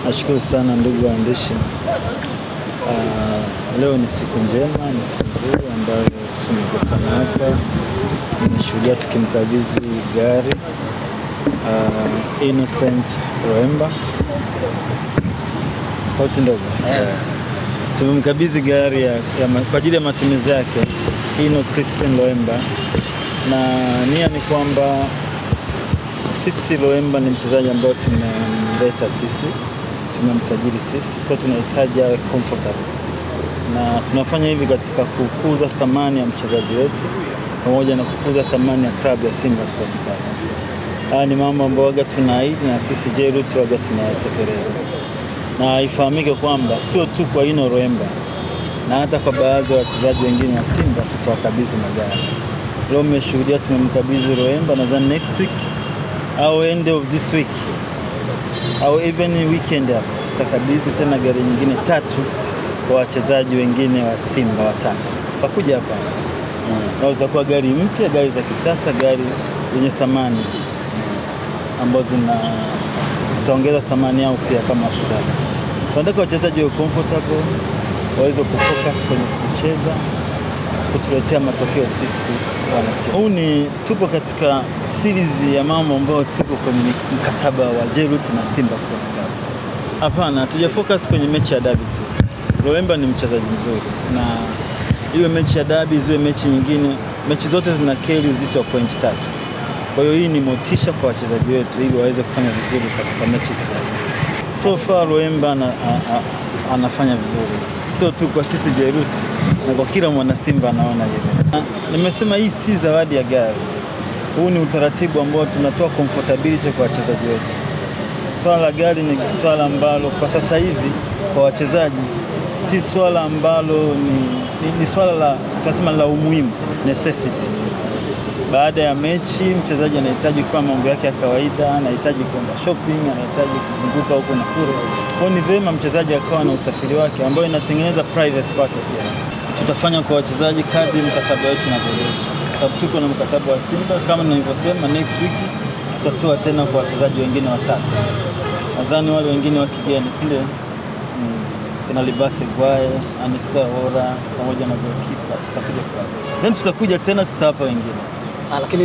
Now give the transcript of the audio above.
Nashukuru sana ndugu waandishi. Leo ni siku njema, ni siku nzuri ambayo tumekutana hapa. Tumeshuhudia tukimkabidhi gari Innocent Loemba. Sauti ndogo. Tumemkabidhi gari kwa ajili ya matumizi yake Crispin Loemba, na nia ni kwamba sisi Loemba ni mchezaji ambao tumemleta sisi, tumemsajili sisi, so tunahitaji awe comfortable, na tunafanya hivi katika kukuza thamani ya mchezaji wetu pamoja na kukuza thamani ya klabu ya Simba Sports Club. Haya ni mambo ambayo waga tunaahidi na sisi J-Root waga tunayatekeleza, na ifahamike kwamba sio tu kwa Loemba, na hata kwa baadhi ya wachezaji wengine wa Simba tutawakabidhi magari. Leo mmeshuhudia tumemkabidhi Loemba, nadhani next week au end of this week au even weekend hapo tutakabidhi tena gari nyingine 3 kwa wachezaji wengine wa Simba 3. Tutakuja hapa. Naweza kuwa gari mpya, gari za kisasa, gari yenye thamani ambazo zitaongeza thamani yao pia kama wachezaji. Tunataka wachezaji wawe comfortable, waweze kufocus kwenye kucheza, kutuletea matokeo sisi wana. Tupo katika series ya mambo ambayo tuko kwenye mkataba wa J-Root na Simba Sports Club. Hapana, hatujafocus kwenye mechi ya derby tu. Loemba ni mchezaji mzuri, na iwe mechi ya derby, ziwe mechi nyingine, mechi zote zina carry uzito wa point 3. Kwa hiyo hii ni motisha kwa wachezaji wetu ili waweze kufanya vizuri katika mechi zijazo. So far Loemba anafanya vizuri, sio tu kwa sisi J-Root, na kwa kila mwana Simba anaona hivyo. Nimesema hii si zawadi ya gari. Huu ni utaratibu ambao tunatoa comfortability kwa wachezaji wetu. Swala la gari ni swala ambalo kwa sasa hivi kwa wachezaji si swala ambalo ni swala la tunasema la umuhimu, necessity. Baada ya mechi mchezaji anahitaji kufanya mambo yake ya kawaida, anahitaji kwenda shopping, anahitaji kuzunguka huko na kule. Kwa ni vema mchezaji akawa na usafiri wake ambao inatengeneza privacy kwake pia. Tutafanya kwa wachezaji kadri mkataba wetu unavyoruhusu. Sababu tuko na mkataba wa Simba kama nilivyosema, next week tutatoa tena kwa wachezaji wengine 3. Nadhani wale wengine wa kigeni sile kuna Libase Gwaye, Anissa Ora pamoja na goalkeeper tutakuja kwa. Then tutakuja tena tutawapa wengine. Lakini